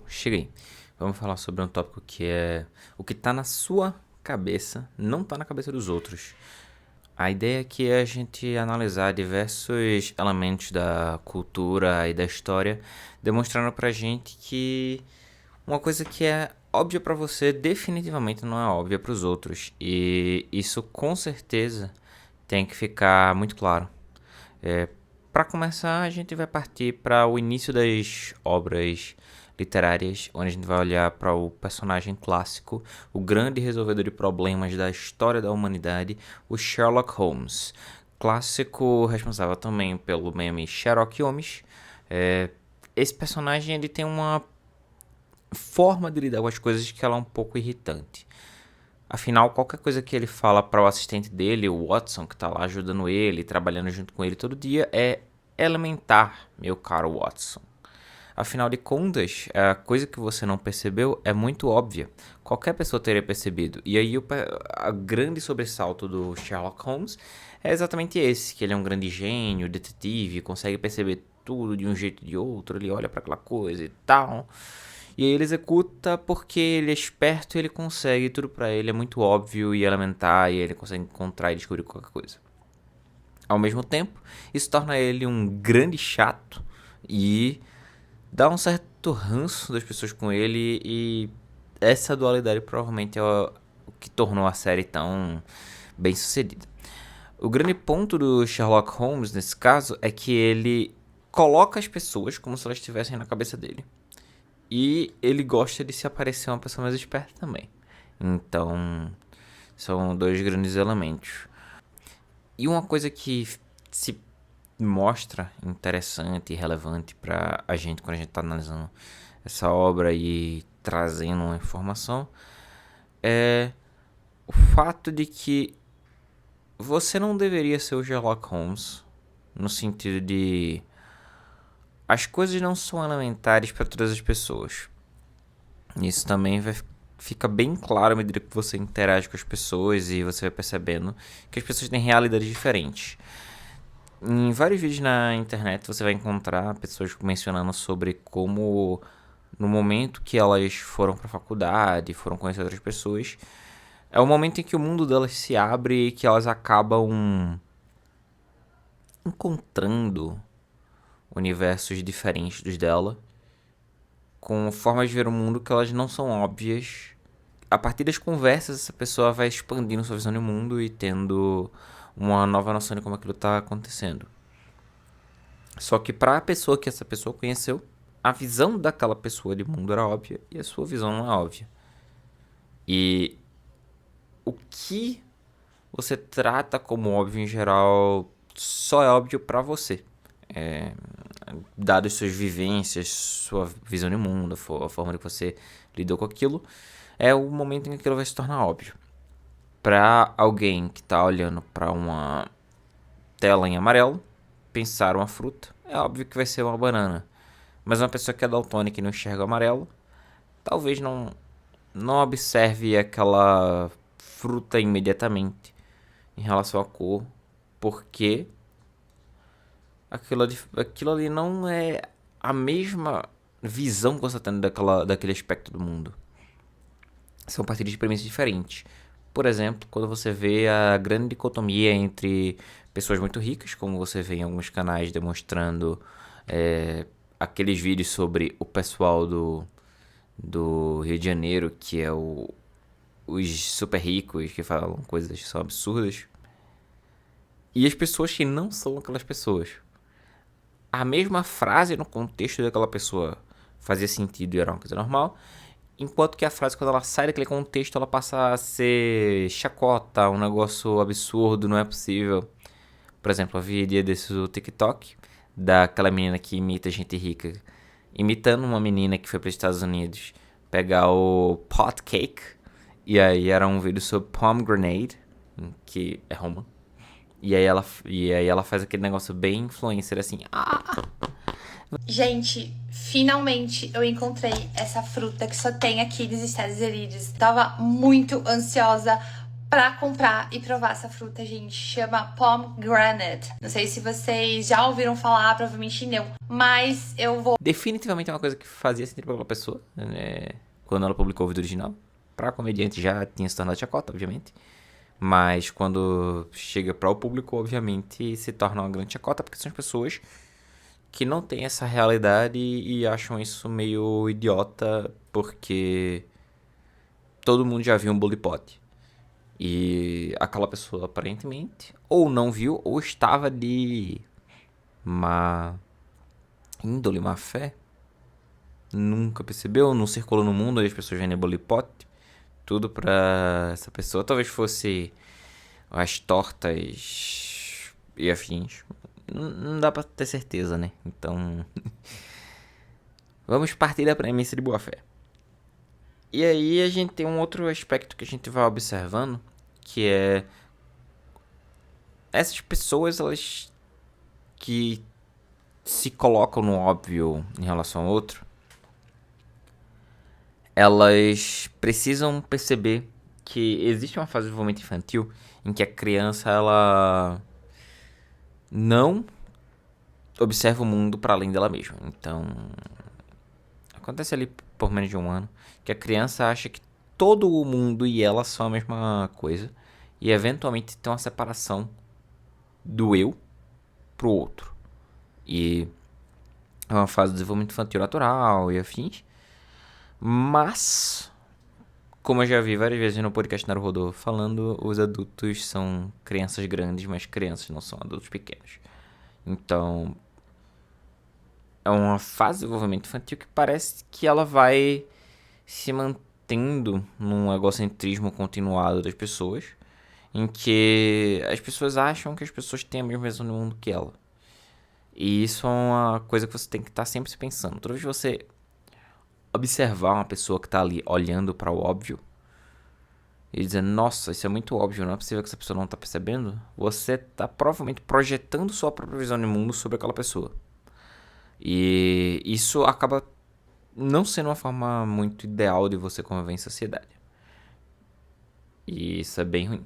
Cheguei. Vamos falar sobre um tópico que é o que tá na sua cabeça, não tá na cabeça dos outros. A ideia aqui é a gente analisar diversos elementos da cultura e da história, demonstrando pra gente que uma coisa que é óbvia pra você definitivamente não é óbvia pros outros. E isso com certeza tem que ficar muito claro. Para começar, a gente vai partir para o início das obras literárias, onde a gente vai olhar para o personagem clássico, o grande resolvedor de problemas da história da humanidade, o Sherlock Holmes. Clássico responsável também pelo meme Sherlock Holmes. Esse personagem ele tem uma forma de lidar com as coisas que ela é um pouco irritante. Afinal, qualquer coisa que ele fala para o assistente dele, o Watson, que tá lá ajudando ele, trabalhando junto com ele todo dia, é elementar, meu caro Watson. Afinal de contas, a coisa que você não percebeu é muito óbvia. Qualquer pessoa teria percebido. E aí a grande sobressalto do Sherlock Holmes é exatamente esse, que ele é um grande gênio, detetive, consegue perceber tudo de um jeito ou de outro, ele olha para aquela coisa e tal. E aí ele executa porque ele é esperto e ele consegue, tudo pra ele é muito óbvio e elementar e ele consegue encontrar e descobrir qualquer coisa. Ao mesmo tempo, isso torna ele um grande chato e dá um certo ranço das pessoas com ele e essa dualidade provavelmente é o que tornou a série tão bem sucedida. O grande ponto do Sherlock Holmes nesse caso é que ele coloca as pessoas como se elas estivessem na cabeça dele. E ele gosta de se aparecer uma pessoa mais esperta também. Então, são dois grandes elementos. E uma coisa que se mostra interessante e relevante pra a gente quando a gente tá analisando essa obra e trazendo uma informação é o fato de que você não deveria ser o Sherlock Holmes no sentido de as coisas não são elementares para todas as pessoas. Isso também fica bem claro à medida que você interage com as pessoas e você vai percebendo que as pessoas têm realidades diferentes. Em vários vídeos na internet você vai encontrar pessoas mencionando sobre como no momento que elas foram para a faculdade, foram conhecer outras pessoas, é o momento em que o mundo delas se abre e que elas acabam encontrando universos diferentes dos dela, com formas de ver o mundo que elas não são óbvias. A partir das conversas, essa pessoa vai expandindo sua visão de mundo e tendo uma nova noção de como aquilo está acontecendo. Só que para a pessoa que essa pessoa conheceu, a visão daquela pessoa de mundo era óbvia e a sua visão não é óbvia. E o que você trata como óbvio em geral só é óbvio para você. Dadas suas vivências, sua visão de mundo, a forma que você lidou com aquilo, é o momento em que aquilo vai se tornar óbvio. Para alguém que está olhando para uma tela em amarelo, pensar uma fruta, é óbvio que vai ser uma banana. Mas uma pessoa que é daltônica e não enxerga o amarelo, talvez não observe aquela fruta imediatamente em relação à cor, porque aquilo ali não é a mesma visão que você está tendo daquele aspecto do mundo. São partidas de premissas diferentes. Por exemplo, quando você vê a grande dicotomia entre pessoas muito ricas, como você vê em alguns canais demonstrando aqueles vídeos sobre o pessoal do Rio de Janeiro, que é os super ricos que falam coisas que são absurdas, e as pessoas que não são aquelas pessoas. A mesma frase no contexto daquela pessoa fazia sentido e era uma coisa normal, enquanto que a frase, quando ela sai daquele contexto, ela passa a ser chacota, um negócio absurdo, não é possível. Por exemplo, eu vi dia desses o TikTok daquela menina que imita gente rica, imitando uma menina que foi para os Estados Unidos pegar o pot cake, e aí era um vídeo sobre pomegranate, que é Roma. E aí ela faz aquele negócio bem influencer assim. Gente, finalmente eu encontrei essa fruta que só tem aqui nos Estados Unidos. Tava muito ansiosa pra comprar e provar essa fruta, gente. Chama pomegranate. Não sei se vocês já ouviram falar, provavelmente não. Mas eu vou... Definitivamente é uma coisa que fazia sentido pra aquela pessoa, né? Quando ela publicou o vídeo original. Pra comediante já tinha se tornado chacota, obviamente. Mas quando chega para o público, obviamente, se torna uma grande chacota, porque são as pessoas que não têm essa realidade e acham isso meio idiota, porque todo mundo já viu um bully pot. E aquela pessoa, aparentemente, ou não viu, ou estava de má índole, má fé. Nunca percebeu, não circulou no mundo, aí as pessoas vendem bully pot. Tudo pra essa pessoa. Talvez fosse as tortas e afins. Não dá pra ter certeza, né? Então, vamos partir da premissa de boa fé. E aí a gente tem um outro aspecto que a gente vai observando, que é essas pessoas, elas que se colocam no óbvio em relação ao outro, elas precisam perceber que existe uma fase de desenvolvimento infantil em que a criança, ela não observa o mundo para além dela mesma. Então, acontece ali por menos de um ano que a criança acha que todo o mundo e ela são a mesma coisa e eventualmente tem uma separação do eu pro outro. E é uma fase de desenvolvimento infantil natural e afins. Mas, como eu já vi várias vezes no podcast Naruhodô falando, os adultos são crianças grandes, mas crianças não são adultos pequenos. Então, é uma fase de desenvolvimento infantil que parece que ela vai se mantendo num egocentrismo continuado das pessoas, em que as pessoas acham que as pessoas têm a mesma visão do mundo que ela. E isso é uma coisa que você tem que estar sempre se pensando. Toda vez que você observar uma pessoa que está ali olhando para o óbvio e dizendo, nossa, isso é muito óbvio, não é possível que essa pessoa não está percebendo, você está provavelmente projetando sua própria visão de mundo sobre aquela pessoa. E isso acaba não sendo uma forma muito ideal de você conviver em sociedade. E isso é bem ruim.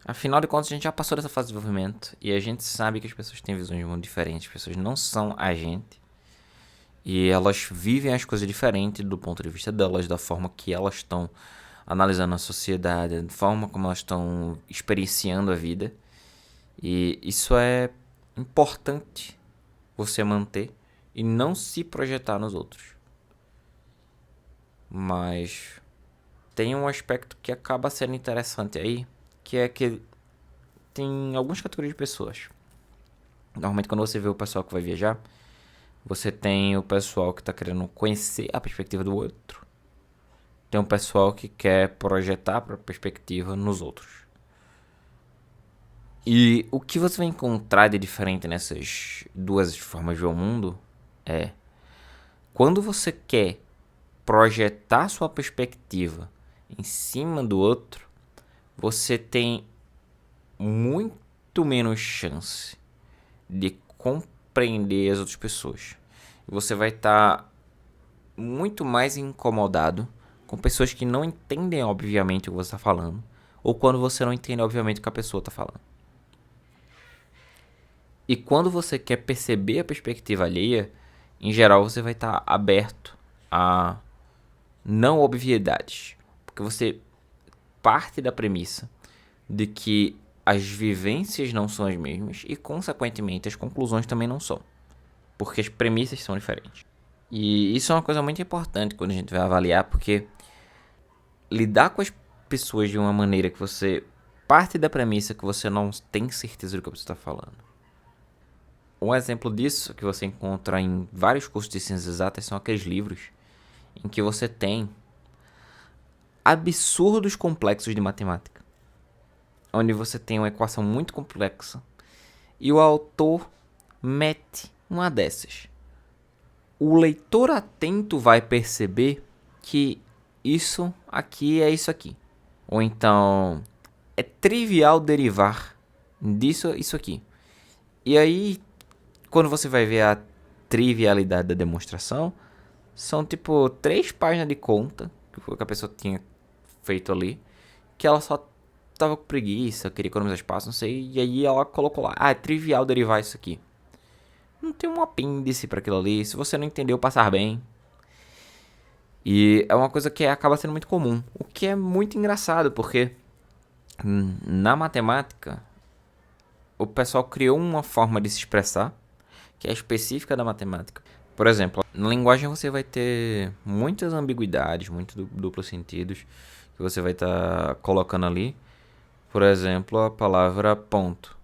Afinal de contas, a gente já passou dessa fase de desenvolvimento e a gente sabe que as pessoas têm visões de mundo diferentes, as pessoas não são a gente. E elas vivem as coisas diferentes do ponto de vista delas, da forma que elas estão analisando a sociedade, da forma como elas estão experienciando a vida. E isso é importante você manter e não se projetar nos outros. Mas tem um aspecto que acaba sendo interessante aí, que é que tem algumas categorias de pessoas. Normalmente quando você vê o pessoal que vai viajar, você tem o pessoal que está querendo conhecer a perspectiva do outro. Tem um pessoal que quer projetar a perspectiva nos outros. E o que você vai encontrar de diferente nessas duas formas de ver o mundo é quando você quer projetar sua perspectiva em cima do outro, você tem muito menos chance de compreender as outras pessoas. Você vai estar muito mais incomodado com pessoas que não entendem obviamente o que você está falando, ou quando você não entende obviamente o que a pessoa está falando. E quando você quer perceber a perspectiva alheia, em geral você vai estar aberto a não obviedades, porque você parte da premissa de que as vivências não são as mesmas e, consequentemente, as conclusões também não são, porque as premissas são diferentes. E isso é uma coisa muito importante quando a gente vai avaliar, porque lidar com as pessoas de uma maneira que você parte da premissa que você não tem certeza do que você está falando. Um exemplo disso que você encontra em vários cursos de ciências exatas são aqueles livros em que você tem absurdos complexos de matemática, onde você tem uma equação muito complexa e o autor mete uma dessas. O leitor atento vai perceber que isso aqui é isso aqui. Ou então, é trivial derivar disso isso aqui. E aí, quando você vai ver a trivialidade da demonstração, são tipo 3 páginas de conta que a pessoa tinha feito ali, que ela só tava com preguiça, queria economizar espaço, não sei. E aí ela colocou lá, é trivial derivar isso aqui. Não tem um apêndice para aquilo ali. Se você não entendeu, passar bem. E é uma coisa que acaba sendo muito comum. O que é muito engraçado, porque na matemática, o pessoal criou uma forma de se expressar que é específica da matemática. Por exemplo, na linguagem você vai ter muitas ambiguidades, muitos duplos sentidos que você vai estar colocando ali. Por exemplo, a palavra ponto.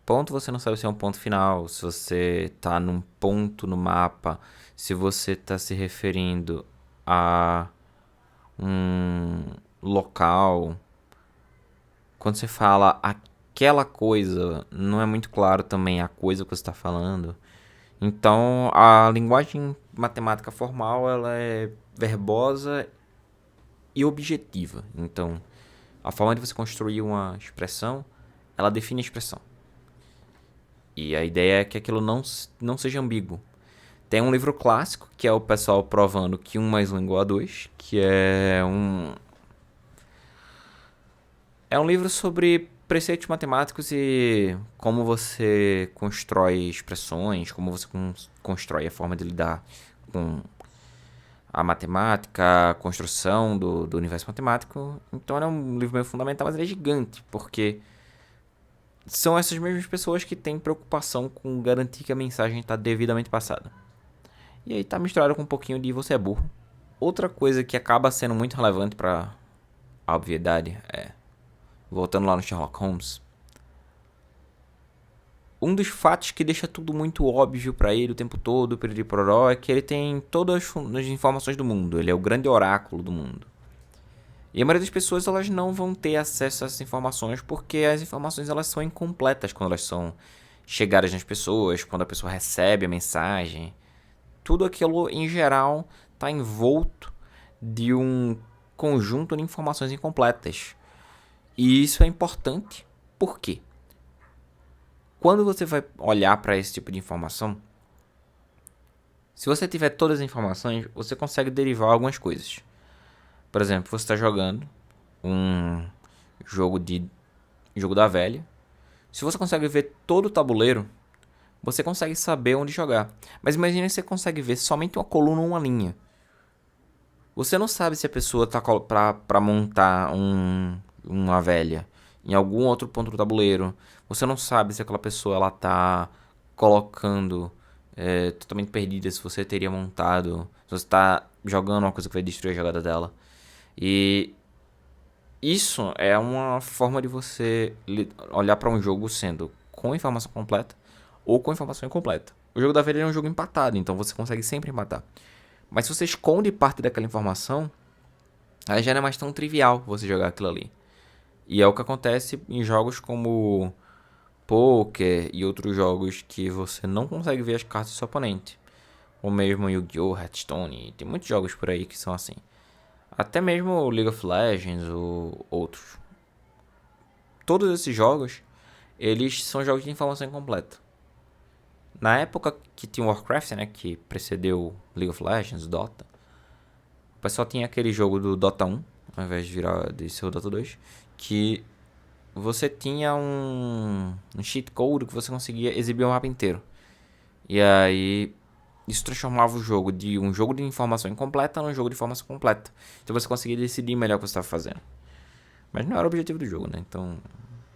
Ponto você não sabe se é um ponto final, se você está num ponto no mapa, se você está se referindo a um local. Quando você fala aquela coisa, não é muito claro também a coisa que você está falando. Então, a linguagem matemática formal, ela é verbosa e objetiva. Então, a forma de você construir uma expressão, ela define a expressão. E a ideia é que aquilo não seja ambíguo. Tem um livro clássico, que é o pessoal provando que 1 mais 1 é igual a 2, que é um livro sobre preceitos matemáticos e como você constrói expressões, como você constrói a forma de lidar com a matemática, a construção do universo matemático. Então é um livro meio fundamental, mas ele é gigante, porque são essas mesmas pessoas que têm preocupação com garantir que a mensagem está devidamente passada. E aí tá misturado com um pouquinho de você é burro. Outra coisa que acaba sendo muito relevante para a obviedade é, voltando lá no Sherlock Holmes, um dos fatos que deixa tudo muito óbvio pra ele o tempo todo, piriri pororó, é que ele tem todas as informações do mundo. Ele é o grande oráculo do mundo. E a maioria das pessoas, elas não vão ter acesso a essas informações porque as informações, elas são incompletas quando elas são chegadas nas pessoas, quando a pessoa recebe a mensagem. Tudo aquilo, em geral, está envolto de um conjunto de informações incompletas. E isso é importante. Por quê? Quando você vai olhar para esse tipo de informação, se você tiver todas as informações, você consegue derivar algumas coisas. Por exemplo, você está jogando um jogo da velha. Se você consegue ver todo o tabuleiro, você consegue saber onde jogar. Mas imagine que você consegue ver somente uma coluna ou uma linha. Você não sabe se a pessoa está para montar uma velha em algum outro ponto do tabuleiro. Você não sabe se aquela pessoa ela tá colocando totalmente perdida, se você teria montado, se você está jogando uma coisa que vai destruir a jogada dela. E isso é uma forma de você olhar para um jogo sendo com informação completa ou com informação incompleta. O jogo da velha é um jogo empatado, então você consegue sempre empatar. Mas se você esconde parte daquela informação, aí já não é mais tão trivial você jogar aquilo ali. E é o que acontece em jogos como Poker e outros jogos que você não consegue ver as cartas do seu oponente. Ou mesmo Yu-Gi-Oh!, Hearthstone, tem muitos jogos por aí que são assim. Até mesmo o League of Legends ou outros. Todos esses jogos, eles são jogos de informação incompleta. Na época que tinha o Warcraft, né, que precedeu League of Legends, Dota, o pessoal tinha aquele jogo do Dota 1, ao invés de ser o Dota 2, que você tinha um cheat code que você conseguia exibir o mapa inteiro. E aí isso transformava o jogo de um jogo de informação incompleta num jogo de informação completa. Então você conseguia decidir melhor o que você estava fazendo. Mas não era o objetivo do jogo, né? Então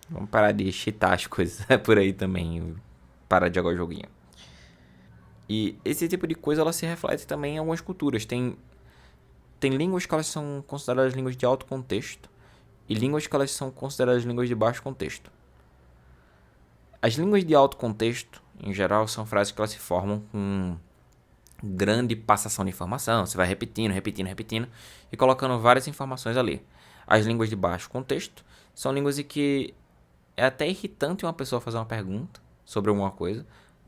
vamos parar de cheatar as coisas por aí também. Parar de jogar o joguinho. E esse tipo de coisa ela se reflete também em algumas culturas. Tem línguas que elas são consideradas línguas de alto contexto e línguas que elas são consideradas línguas de baixo contexto. As línguas de alto contexto, em geral, são frases que elas se formam com grande passação de informação. Você vai repetindo e colocando várias informações ali. As línguas de baixo contexto são línguas em que é até irritante uma pessoa fazer uma pergunta sobre alguma coisa,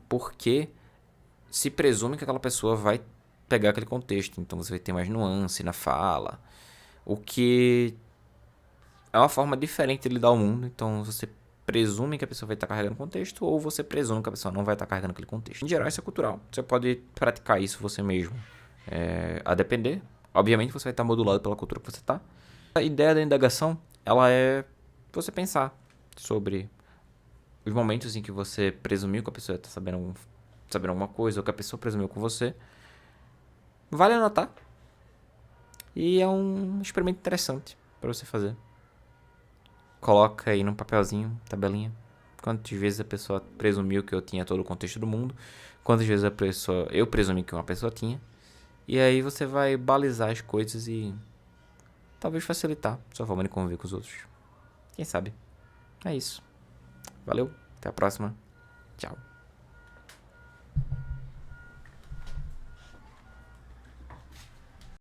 porque se presume que aquela pessoa vai pegar aquele contexto. Então você vai ter mais nuance na fala, o que é uma forma diferente de lidar ao mundo. Então você presume que a pessoa vai estar carregando contexto, ou você presume que a pessoa não vai estar carregando aquele contexto. Em geral, isso é cultural. Você pode praticar isso você mesmo. A depender. Obviamente, você vai estar modulado pela cultura que você está. A ideia da indagação, ela é você pensar sobre os momentos em que você presumiu que a pessoa está sabendo alguma coisa, ou que a pessoa presumiu com você. Vale anotar. E é um experimento interessante para você fazer. Coloca aí num papelzinho, tabelinha, quantas vezes a pessoa presumiu que eu tinha todo o contexto do mundo, quantas vezes eu presumi que uma pessoa tinha, e aí você vai balizar as coisas e talvez facilitar sua forma de conviver com os outros. Quem sabe? É isso. Valeu, até a próxima. Tchau.